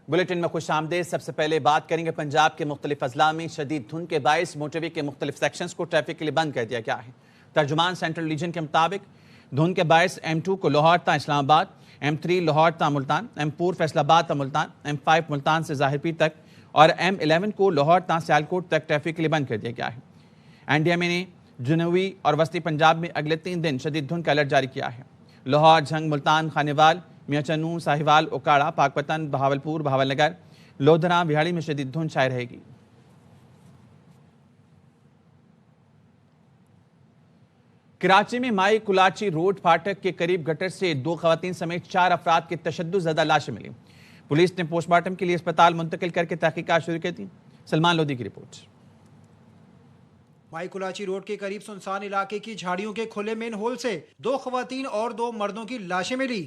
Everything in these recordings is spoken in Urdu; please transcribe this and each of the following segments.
بلیٹن میں خوش آمدید۔ سب سے پہلے بات کریں گے پنجاب کے مختلف اضلاع میں شدید دھند کے باعث موٹر وے کے مختلف سیکشنز کو ٹریفک کے لیے بند کر دیا گیا ہے۔ ترجمان سینٹرل ریجن کے مطابق دھند کے باعث M2 کو لاہور تا اسلام آباد، M3 لاہور تا ملتان، M4 فیصل آباد تا ملتان، M5 ملتان سے ظاہر پیر تک اور M11 کو لاہور تا سیالکوٹ تک ٹریفک کے لیے بند کر دیا گیا ہے۔ NDMA نے جنوبی اور وسطی پنجاب میں اگلے 3 دن شدید دھند کا الرٹ جاری کیا ہے۔ لاہور، جھنگ، ملتان، خانیوال، میاں چنوں، ساہیوال، اوکاڑا، پاکپتن، بہاولپور، بہاول نگر، لودھراں، وہاڑی میں شدید دھند چھائے رہے گی۔ کراچی میں مائی کلاچی روڈ پھاٹک کے قریب گٹر سے 2 خواتین سمیت 4 افراد کی تشدد زدہ لاشیں ملی۔ پولیس نے پوسٹ مارٹم کے لیے اسپتال منتقل کر کے تحقیقات شروع کی تھی۔ سلمان لودھی کی رپورٹ۔ مائی کلاچی روڈ کے قریب سنسان علاقے کی جھاڑیوں کے کھلے مین ہول سے 2 خواتین اور 2 مردوں کی لاشیں ملی۔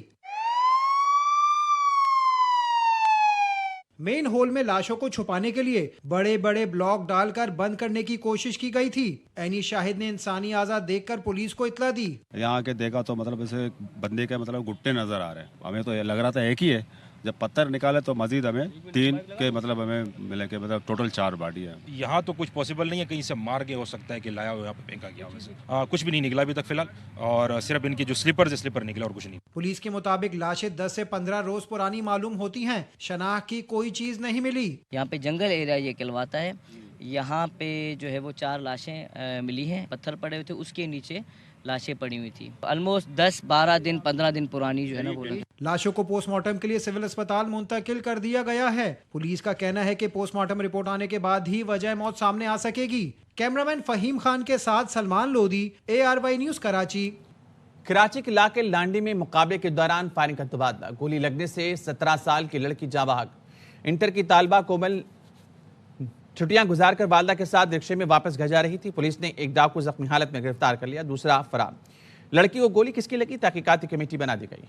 مین ہول میں لاشوں کو چھپانے کے لیے بڑے بڑے بلاک ڈال کر بند کرنے کی کوشش کی گئی تھی۔ عینی شاہد نے انسانی اعضاء دیکھ کر پولیس کو اطلاع دی۔ یہاں کے دیکھا تو اسے بندے کے گھٹنے نظر آ رہے ہیں، ہمیں تو لگ رہا تھا ایک ہی ہے، جب پتھر نکالے تو مزید ہمیں 3 کے ہمیں ملے کہ ٹوٹل 4 باڈی ہے۔ یہاں تو کچھ پاسبل نہیں ہے، کہیں سے مار کے ہو سکتا ہے کہ لایا ہو یہاں پہ پھینکا گیا ویسے کچھ بھی نہیں نکلا ابھی تک فی الحال، اور صرف ان کی جو سلیپر نکلا اور کچھ نہیں۔ پولیس کے مطابق لاشیں 10 سے 15 روز پرانی معلوم ہوتی ہیں، شناخت کی کوئی چیز نہیں ملی۔ یہاں پہ جنگل ایریا یہ کہلواتا ہے۔ یہاں پہ جو ہے وہ 4 لاشیں ملی ہیں، پتھر پڑے ہوئے تھے، اس کے نیچے لاشیں پڑی ہوئی تھی، آلموسٹ 10 12 دن 15 دن پرانی جو ہے نا وہ لگی۔ لاشوں کو پوسٹ مارٹم کے لیے سول اسپتال منتقل کر دیا گیا ہے۔ پولیس کا کہنا ہے کہ پوسٹ مارٹم رپورٹ آنے کے بعد ہی وجہ موت سامنے آ سکے گی۔ کیمرامین فہیم خان کے ساتھ سلمان لودھی، ARY نیوز کراچی۔ کراچی کے علاقے لانڈی میں مقابلے کے دوران فائرنگ کا تبادلہ، گولی لگنے سے 17 سال کی لڑکی جاں بحق۔ انٹر کی طالبہ کومل چھٹیاں گزار کر والدہ کے ساتھ رکشے میں واپس گھر جا رہی تھی۔ پولیس نے ایک ڈاکو زخمی حالت میں گرفتار کر لیا، دوسرا فرار۔ لڑکی کو گولی کس کی لگی، تحقیقاتی کمیٹی بنا دی گئی۔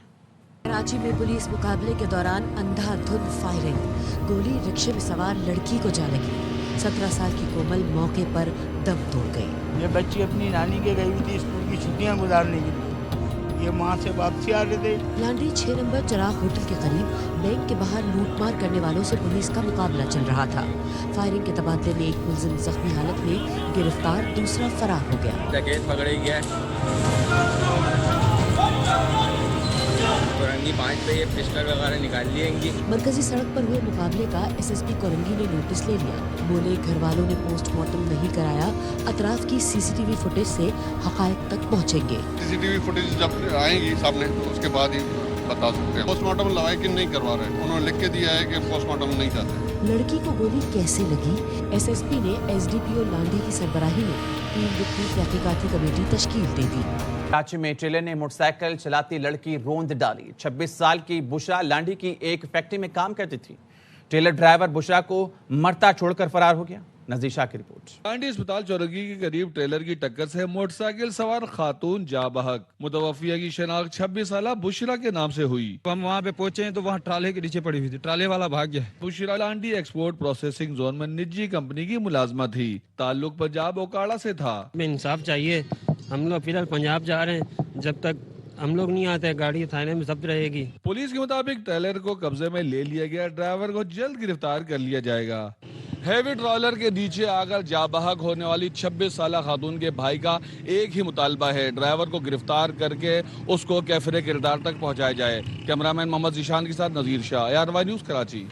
کراچی میں پولیس مقابلے کے دوران اندھا دھند فائرنگ، گولی رکشے میں سوار لڑکی کو جا لگی۔ 17 سال کی کومل موقع پر دم توڑ گئی۔ یہ بچی اپنی نانی کے گئی ہوئی تھی اسکول کی چھٹیاں گزارنے کے لیے، یہ وہاں سے واپسی آ رہے تھے۔ لانڈی 6 نمبر چراغ ہوٹل کے قریب بینک کے باہر لوٹ مار کرنے والوں سے پولیس کا مقابلہ چل رہا تھا۔ فائرنگ کے تبادلے میں ایک ملزم زخمی حالت میں گرفتار، دوسرا فرار ہو گیا۔ ڈکیت پکڑے گیا کورنگی 5 پہ یہ پسٹل وغیرہ نکال لیں گی۔ مرکزی سڑک پر ہوئے مقابلے کا SSP کورنگی نے نوٹس لے لیا۔ بولے گھر والوں نے پوسٹ مارٹم نہیں کرایا، اطراف کی CCTV فوٹیج سے حقائق تک پہنچیں گے۔ CCTV فوٹیج جب آئیں گی سامنے تو اس کے بعد ہی بتا سکتے ہیں پوسٹ مارٹم لگائے کہ نہیں کروا رہے۔ انہوں نے لکھ کے دیا ہے کہ پوسٹ مارٹم نہیں چاہتے۔ لڑکی کو گولی کیسے لگی، SSP نے SDPO لانڈی کی سربراہی میں 3 رکنی تحقیقاتی کمیٹی تشکیل دے دی۔ کراچی میں ٹریلر نے موٹر سائیکل چلاتی لڑکی روند ڈالی۔ 26 سال کی بشرا لانڈی کی ایک فیکٹری میں کام کرتی تھی۔ ٹریلر ڈرائیور بشرا کو مرتا چھوڑ کر فرار ہو گیا۔ نذیر شاہ کی رپورٹ۔ لانڈی اسپتال چورنگی کے قریب ٹریلر کی ٹکر سے موٹر سائیکل سوار خاتون جاں بحق۔ متوفیہ کی شناخت 26 سالہ بشرا کے نام سے ہوئی۔ ہم وہاں پہ پہنچے ہیں تو وہاں ٹرالے کے نیچے پڑی ہوئی تھی، ٹرالے والا بھاگ گیا۔ بشرا لانڈی ایکسپورٹ پروسیسنگ زون میں نجی کمپنی کی ملازمہ تھی، تعلق پنجاب اوکاڑا سے تھا۔ ہمیں انصاف چاہیے، ہم لوگ فی الحال پنجاب جا رہے ہیں، جب تک ہم لوگ نہیں آتے گاڑی تھانے میں ضبط رہے گی۔ پولیس کے مطابق ٹریلر کو قبضے میں لے لیا گیا، ڈرائیور کو جلد گرفتار کر لیا جائے گا۔ ہیوی ٹرالر کے نیچے آ کر جاں بحق ہونے والی 26 سالہ خاتون کے بھائی کا ایک ہی مطالبہ ہے، ڈرائیور کو گرفتار کر کے اس کو کیفر کردار تک پہنچایا جائے۔ کیمرامین محمد ذیشان کے ساتھ نذیر شاہ، ARY نیوز کراچی۔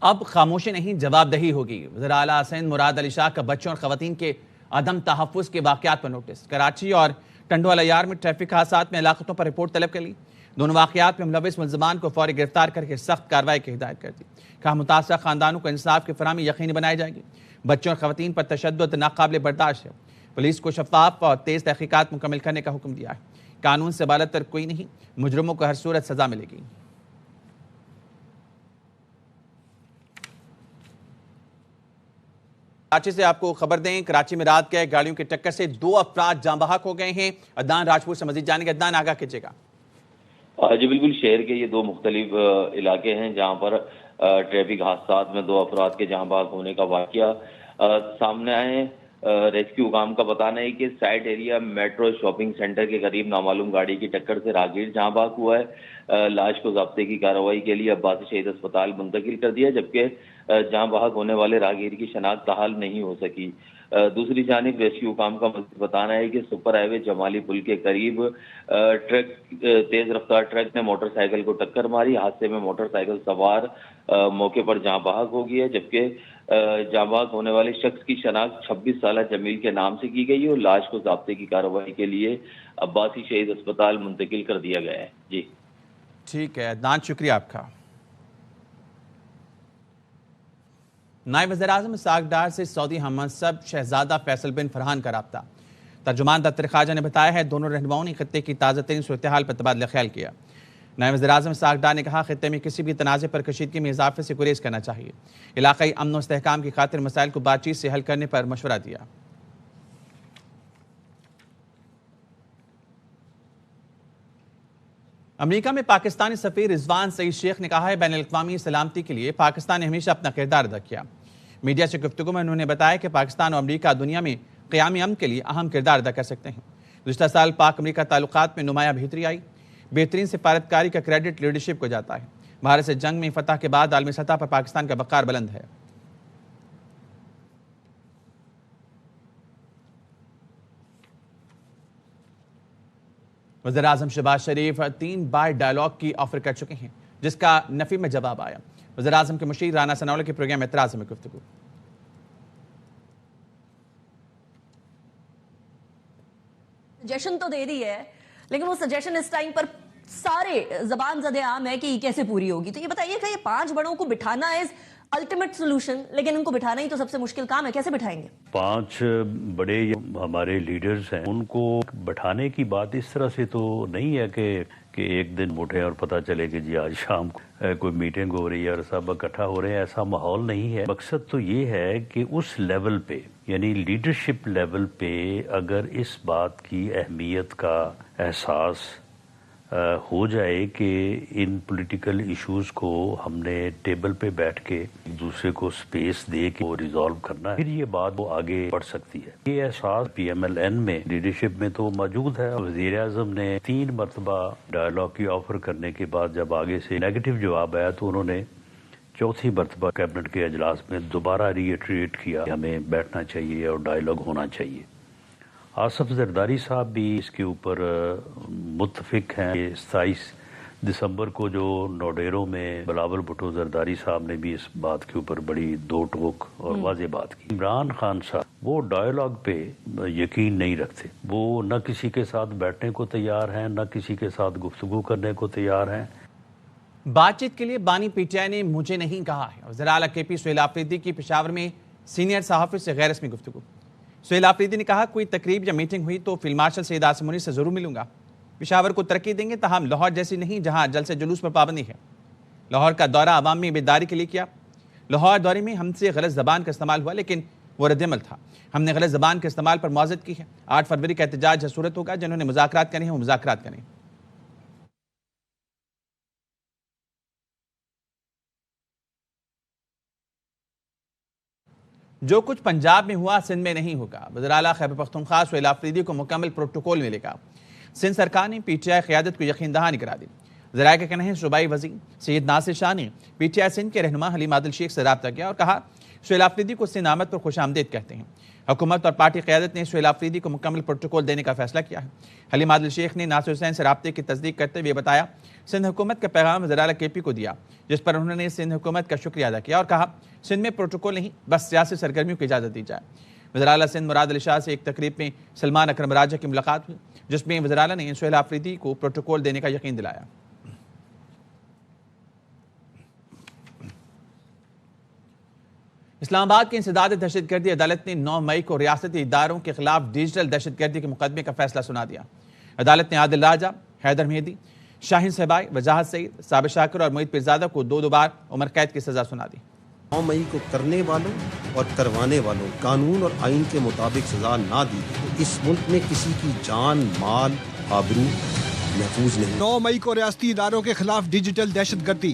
اب خاموشی نہیں، جواب دہی ہوگی۔ وزیر اعلیٰ سندھ مراد علی شاہ کا بچوں اور خواتین کے عدم تحفظ کے واقعات پر نوٹس۔ کراچی اور ٹنڈو علیار میں ٹریفک حادثات میں ہلاکتوں پر رپورٹ طلب کر لی۔ دونوں واقعات میں ملوث ملزمان کو فوری گرفتار کر کے سخت کارروائی کی ہدایت کر دی۔ کہا متاثرہ خاندانوں کو انصاف کی فراہمی یقینی بنائی جائے گی۔ بچوں اور خواتین پر تشدد ناقابل برداشت ہے۔ پولیس کو شفاف اور تیز تحقیقات مکمل کرنے کا حکم دیا ہے۔ قانون سے بالاتر تر کوئی نہیں، مجرموں کو ہر صورت سزا ملے گی۔ کراچی سے آپ کو خبر دیں، کراچی میں رات گئے گاڑیوں کی ٹکر سے 2 افراد جاں بحق ہو گئے ہیں۔ عدنان راجپور سے مزید جانیں گے۔ عدنان، آگاہ کیجیے گا۔ جی بالکل، شہر کے یہ 2 مختلف علاقے ہیں جہاں پر ٹریفک حادثات میں 2 افراد کے جاں بحق ہونے کا واقعہ سامنے آئے ہیں۔ ریسکیو حکام کا بتانا ہے کہ site area metro shopping centre کے قریب نامعلوم گاڑی کی ٹکر سے راہگیر جہاں بحق ہوا ہے. لاش کو ضابطے کی کارروائی کے لیے عباسی شہید اسپتال منتقل کر دیا, جبکہ جہاں بحق ہونے والے راہگیر کی شناخت تاحال نہیں ہو سکی. دوسری جانب ریسکیو حکام کا مزید بتانا ہے کہ سپر ہائی وے جمالی پل کے قریب تیز رفتار ٹرک نے موٹر سائیکل کو ٹکر ماری. حادثے میں موٹر سائیکل سوار موقع پر جہاں بحق ہو گیا, جبکہ جہاں بحق ہونے والے شخص کی شناخت 26 سالہ جمیل کے نام سے کی گئی اور لاش کو ضابطے کی کارروائی کے لیے عباسی شہید اسپتال منتقل کر دیا گیا ہے. جی ٹھیک ہے عدنان, شکریہ آپ کا. نائب وزیر اعظم اسحاق ڈار سے سعودی ہم منصب شہزادہ فیصل بن فرحان کا رابطہ. ترجمان دفتر خارجہ نے بتایا ہے دونوں رہنماؤں نے خطے کی تازہ ترین صورتحال پر تبادلہ خیال کیا. نائب وزیر اعظم اسحاق ڈار نے کہا خطے میں کسی بھی تنازع پر کشیدگی میں اضافے سے گریز کرنا چاہیے. علاقائی امن و استحکام کی خاطر مسائل کو بات چیت سے حل کرنے پر مشورہ دیا. امریکہ میں پاکستانی سفیر رضوان سعید شیخ نے کہا ہے بین الاقوامی سلامتی کے لیے پاکستان نے ہمیشہ اپنا کردار ادا کیا. میڈیا سے گفتگو میں انہوں نے بتایا کہ پاکستان اور امریکہ دنیا میں قیام امن کے لیے اہم کردار ادا کر سکتے ہیں. گزشتہ سال پاک امریکہ تعلقات میں نمایاں بہتری آئی. بہترین سفارتکاری کا کریڈٹ لیڈرشپ کو جاتا ہے. بھارت سے جنگ میں فتح کے بعد عالمی سطح پر پاکستان کا وقار بلند ہے. وزیر اعظم شہباز شریف 3 بار ڈائیلاگ کی آفر کر چکے ہیں, جس کا نفی میں جواب آیا. وزیر اعظم کے مشیر رانا ثناءاللہ کے پروگرام اعتراض میں گفتگو. سجیشن تو دے دی ہے, لیکن وہ سجیشن اس ٹائم پر سارے زبان زدے عام ہے کہ یہ کیسے پوری ہوگی. تو یہ بتائیے کہ یہ 5 بڑوں کو بٹھانا ہے الٹیمیٹ سولوشن, لیکن ان کو بٹھانا ہی تو سب سے مشکل کام ہے. کیسے بٹھائیں گے؟ 5 بڑے ہمارے لیڈرز ہیں, ان کو بٹھانے کی بات اس طرح سے تو نہیں ہے کہ ایک دن اٹھیں اور پتہ چلے کہ جی آج شام کو کوئی میٹنگ ہو رہی ہے اور سب اکٹھا ہو رہے ہیں. ایسا ماحول نہیں ہے. مقصد تو یہ ہے کہ اس لیول پہ, یعنی لیڈرشپ لیول پہ اگر اس بات کی اہمیت کا احساس ہو جائے کہ ان پولیٹیکل ایشوز کو ہم نے ٹیبل پہ بیٹھ کے ایک دوسرے کو سپیس دے کے وہ ریزالو کرنا ہے, پھر یہ بات وہ آگے بڑھ سکتی ہے. یہ احساس پی ایم ایل این میں لیڈرشپ میں تو موجود ہے. وزیر اعظم نے 3 مرتبہ ڈائیلاگ کی آفر کرنے کے بعد جب آگے سے نیگیٹو جواب آیا تو انہوں نے 4تھی مرتبہ کیبنٹ کے اجلاس میں دوبارہ ریٹریٹ کیا کہ ہمیں بیٹھنا چاہیے اور ڈائیلاگ ہونا چاہیے. آصف زرداری صاحب بھی اس کے اوپر متفق ہیں. 27 دسمبر کو جو نوڈیرو میں بلاول بھٹو زرداری صاحب نے بھی اس بات کے اوپر بڑی 2 ٹوک اور واضح بات کی. عمران خان صاحب وہ ڈائیلاگ پہ یقین نہیں رکھتے. وہ نہ کسی کے ساتھ بیٹھنے کو تیار ہیں, نہ کسی کے ساتھ گفتگو کرنے کو تیار ہیں. بات چیت کے لیے بانی پی ٹی آئی نے مجھے نہیں کہا ہے. وزیر اعلیٰ کے پی سہیل آفریدی کی پشاور میں سینئر صحافی سے غیر رسمی گفتگو. سہیل آفریدی نے کہا کوئی تقریب یا میٹنگ ہوئی تو فیلڈ مارشل سید عاصم منیر سے ضرور ملوں گا. پشاور کو ترقی دیں گے, تاہم لاہور جیسی نہیں جہاں جلسے جلوس پر پابندی ہے. لاہور کا دورہ عوام میں بیداری کے لیے کیا. لاہور دورے میں ہم سے غلط زبان کا استعمال ہوا, لیکن وہ رد عمل تھا. ہم نے غلط زبان کے استعمال پر معذرت کی ہے. 8 فروری کا احتجاج صورت ہوگا. جنہوں نے مذاکرات کرنے ہیں وہ مذاکرات کریں. جو کچھ پنجاب میں ہوا سندھ میں نہیں ہوگا. وزیر اعلیٰ خیبر پختونخوا سہیل آفریدی کو مکمل پروٹوکول ملے گا. سندھ سرکار نے پی ٹی آئی قیادت کو یقین دہانی کرا دی. ذرائع کا کہنا ہے صوبائی وزیر سید ناصر شاہ نے پی ٹی آئی سندھ کے رہنما حلیم عادل شیخ سے رابطہ کیا اور کہا سہیل آفریدی کو سندھ آمد پر خوش آمدید کہتے ہیں. حکومت اور پارٹی قیادت نے سہیل آفریدی کو مکمل پروٹوکول دینے کا فیصلہ کیا ہے. حلیم عادل شیخ نے ناصر حسین سے رابطے کی تصدیق کرتے ہوئے بتایا سندھ حکومت کا پیغام وزیر اعلیٰ کے پی کو دیا, جس پر انہوں نے سندھ حکومت کا شکریہ ادا کیا اور کہا سندھ میں پروٹوکول نہیں, بس سیاسی سرگرمیوں کی اجازت دی جائے. وزیر اعلیٰ سندھ مراد علی شاہ سے ایک تقریب میں سلمان اکرم راجہ کی ملاقات ہوئی, جس میں وزیر اعلیٰ نے سہیل آفریدی کو پروٹوکول دینے کا یقین دلایا. اسلام آباد کی انسداد دہشت گردی عدالت نے 9 مئی کو ریاستی اداروں کے خلاف ڈیجیٹل دہشت گردی کے مقدمے کا فیصلہ سنا دیا. عدالت نے عادل راجہ, حیدر مہدی, شاہین صہبائی, وجاہت سعید, صابر شاکر اور معید پیرزادہ کو 2 بار عمر قید کی سزا سنا دی. 9 مئی کو کرنے والوں اور کروانے والوں قانون اور آئین کے مطابق سزا نہ دی تو اس ملک میں کسی کی جان, مال, آبرو محفوظ نہیں. 9 مئی کو ریاستی اداروں کے خلاف ڈیجیٹل دہشت گردی,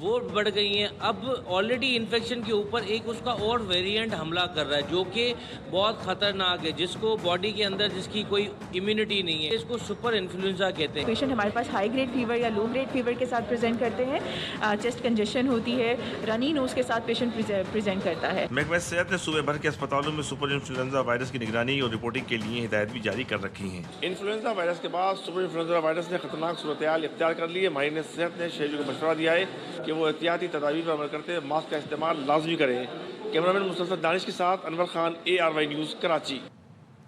وہ بڑھ گئی ہیں. اب آلریڈی انفیکشن کے اوپر ایک اس کا اور ویریئنٹ حملہ کر رہا ہے جو کہ بہت خطرناک ہے, جس کو باڈی کے اندر جس کی کوئی امیونٹی نہیں ہے. اس کو سپر انفلوئنزا کہتے ہیں. پیشنٹ ہمارے پاس ہائی گریڈ فیور یا لو گریڈ فیور کے ساتھ پریزنٹ کرتے ہیں, چیسٹ کنجیشن ہوتی ہے, رنی نوز کے ساتھ پیشنٹ پریزنٹ کرتا ہے. محکمہ صحت نے صوبے بھر کے اسپتالوں میں سپر انفلوئنزا وائرس کی نگرانی اور رپورٹنگ کے لیے ہدایت بھی جاری کر رکھی ہیں. انفلوئنزا وائرس کے بعد سپر انفلوئنزا وائرس نے خطرناک صورتحال اختیار کر لی ہے. ماہرین صحت نے شہریوں کو مشورہ دیا ہے کہ وہ احتیاطی تدابیر پر عمل کرتے ماسک کا استعمال لازمی کریں. کیمرامین مسلسل دانش کے ساتھ Anwar Khan, ARY news, Karachi.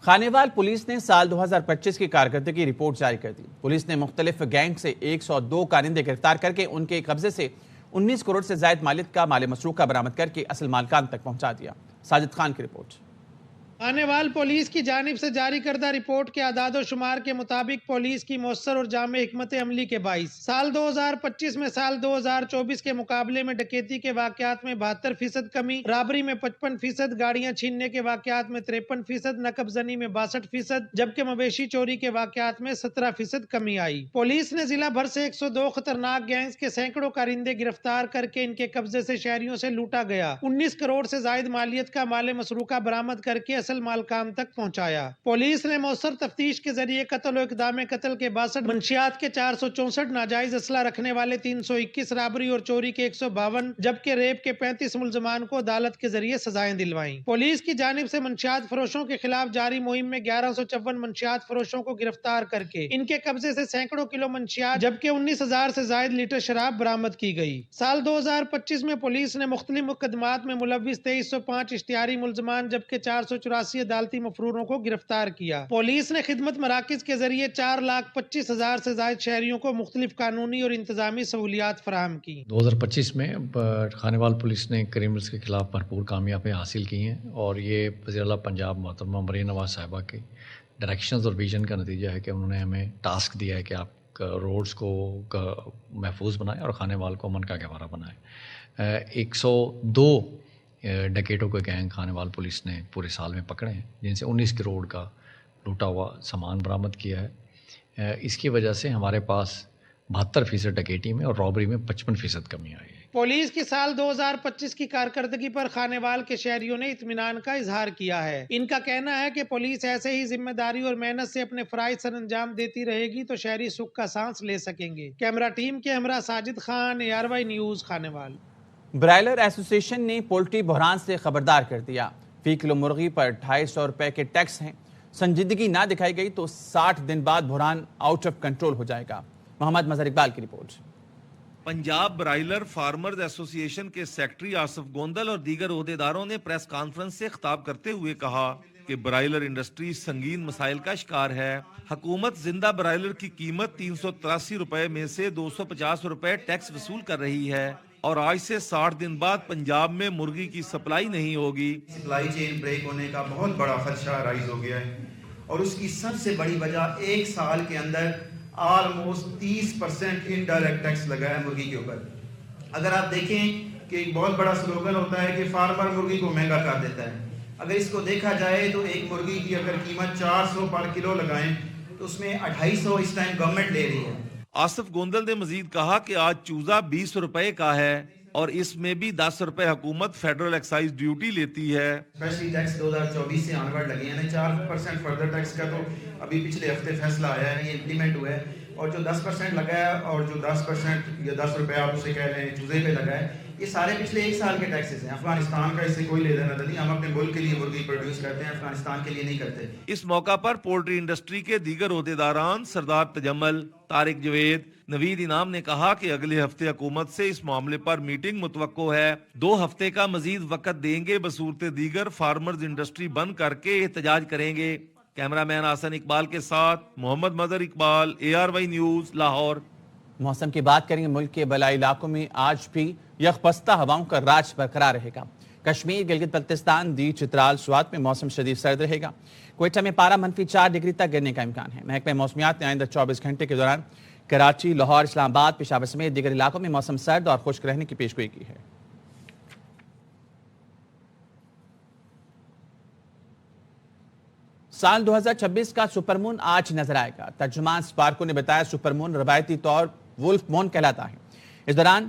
Khanewal police نے سال 2025 کی کارکردگی رپورٹ جاری کر دی. پولیس نے مختلف گینگ سے 102 کارندے گرفتار کر کے ان کے قبضے سے 19 کروڑ سے زائد مالیت کا مال مسروقہ برآمد کر کے اصل مالکان تک پہنچا دیا. ساجد خان کی رپورٹ. خانیوال پولیس کی جانب سے جاری کردہ رپورٹ کے اعداد و شمار کے مطابق پولیس کی مؤثر اور جامع حکمت عملی کے باعث سال 2025 میں سال 2024 کے مقابلے میں ڈکیتی کے واقعات میں 72% کمی, رابری میں 55%, گاڑیاں چھیننے کے واقعات میں 53%, نقب زنی میں 62%, جبکہ مویشی چوری کے واقعات میں 17% کمی آئی. پولیس نے ضلع بھر سے 102 خطرناک گینگز کے سینکڑوں کارندے گرفتار کر کے ان کے قبضے سے شہریوں سے لوٹا گیا 19 کروڑ سے زائد مالیت کا مال مسروقہ برآمد کر کے اصل مالکان تک پہنچایا. پولیس نے مؤثر تفتیش کے ذریعے قتل و اقدام قتل کے 62 منشیات کے 464, ناجائز اسلحہ رکھنے والے 321, رابری اور چوری کے 152, جبکہ ریپ کے 35 ملزمان کو عدالت کے ذریعے سزائیں دلوائیں. پولیس کی جانب سے منشیات فروشوں کے خلاف جاری مہم میں 1154 منشیات فروشوں کو گرفتار کر کے ان کے قبضے سے سینکڑوں کلو منشیات جبکہ 19,000 سے زائد لیٹر شراب برآمد کی گئی. سال 2025 میں پولیس نے مختلف مقدمات میں ملوث 2305 اشتہاری ملزمان جبکہ 484 عدالتی مفروروں کو گرفتار کیا. پولیس نے خدمت مراکز کے ذریعے 4,25,000 سے زائد شہریوں کو مختلف قانونی اور انتظامی سہولیات فراہم کی. 2025 میں خانیوال پولیس نے کریمنلز کے خلاف بھرپور کامیابی حاصل کی ہیں اور یہ وزیر اعلیٰ پنجاب محترمہ مریم نواز صاحبہ کے ڈائریکشنز اور ویژن کا نتیجہ ہے کہ انہوں نے ہمیں ٹاسک دیا ہے کہ آپ روڈز کو محفوظ بنائیں اور خانیوال کو امن کا گہوارہ بنائیں. 102 ڈکیٹوں کے گینگ خانیوال پولیس نے پورے سال میں پکڑے ہیں, جن سے 19 کروڑ کا لوٹا ہوا سامان برآمد کیا ہے. اس کی وجہ سے ہمارے پاس 72% ڈکیٹی میں اور رابری میں 55% کمی آئی ہے. پولیس کی سال 2025 کی کارکردگی پر خانیوال کے شہریوں نے اطمینان کا اظہار کیا ہے. ان کا کہنا ہے کہ پولیس ایسے ہی ذمہ داری اور محنت سے اپنے فرائض سر انجام دیتی رہے گی تو شہری سکھ کا سانس لے سکیں گے. کیمرہ ٹیم کے ہمراہ Sajid Khan, ARY news, Khanewal. Broiler ایسوسی ایشن نے پولٹری بحران سے خبردار کر دیا. فی کلو مرغی پر 250 روپے کے ٹیکس ہیں. سنجیدگی نہ دکھائی گئی تو 60 دن بعد بحران آؤٹ آف کنٹرول ہو جائے گا. محمد مظہر اقبال کی رپورٹ. پنجاب برائلر فارمرز ایسوسی ایشن کے سیکرٹری آصف گوندل اور دیگر عہدیداروں نے پریس کانفرنس سے خطاب کرتے ہوئے کہا کہ برائلر انڈسٹری سنگین مسائل کا شکار ہے. حکومت زندہ برائلر کی قیمت 383 روپے میں سے 250 روپے ٹیکس وصول کر رہی ہے اور آج سے 60 دن بعد پنجاب میں مرغی کی سپلائی نہیں ہوگی. سپلائی چین بریک ہونے کا بہت بڑا خدشہ رائز ہو گیا ہے اور اس کی سب سے بڑی وجہ ایک سال کے اندر آلموسٹ 30% انڈائریکٹ ٹیکس لگا ہے مرغی کے اوپر. اگر آپ دیکھیں کہ ایک بہت بڑا سلوگن ہوتا ہے کہ فارمر مرغی کو مہنگا کر دیتا ہے. اگر اس کو دیکھا جائے تو ایک مرغی کی اگر قیمت 400 پر کلو لگائیں تو اس میں 250 اس ٹائم گورنمنٹ لے رہی ہے. آصف گوندل نے مزید کہا کہ آج چوزہ 20 روپے کا ہے اور اس میں بھی 10 روپے حکومت فیڈرل ایکسائز ڈیوٹی لیتی ہے. اسپیشلی ٹیکس 2024 سے آنورڈ لگے ہیں 4% فردر ٹیکس کا تو ابھی پچھلے ہفتے فیصلہ آیا ہے, یہ امپلیمنٹ ہوا ہے. اور جو 10% لگا ہے اور جو 10% یا 10 روپے آپ اسے کہہ لیں چوزے پہ لگا ہے, یہ سارے پچھلے ایک سال کے ٹیکسز ہیں. افغانستان کا اس سے کوئی لینا نہیں, ہم اپنے ملک کے لیے مرغی پروڈیوس کرتے ہیں, افغانستان کے لیے نہیں کرتے. اس موقع پر پولٹری انڈسٹری کے دیگر عہدیداران سردار تجمل, طارق جوید, نوید انعام نے کہا کہ اگلے ہفتے حکومت سے اس معاملے پر میٹنگ متوقع ہے. 2 ہفتے کا مزید وقت دیں گے, بصورت دیگر فارمرز انڈسٹری بند کر کے احتجاج کریں گے. کیمرہ مین حسن اقبال کے ساتھ محمد مظہر اقبال, ARY نیوز, لاہور. موسم کی بات کریں گے. ملک کے بالائی علاقوں میں آج بھی یخبستہ ہواؤں کا راج برقرار رہے گا. کشمیر, گلگت بلتستان, دیو, چترال, سوات میں موسم شدید سرد رہے گا. کوئٹہ میں پارہ -4 ڈگری تک گرنے کا امکان ہے. محکمہ موسمیات نے آئندہ 24 گھنٹے کے دوران کراچی, لاہور, اسلام آباد, پشاور سمیت دیگر علاقوں میں موسم سرد اور خشک رہنے کی پیشگوئی کی ہے. سال 2026 کا سپر مون آج نظر آئے گا. ترجمان سپارکو نے بتایا سپر مون روایتی طور وولف مون کہلاتا ہے. اس دوران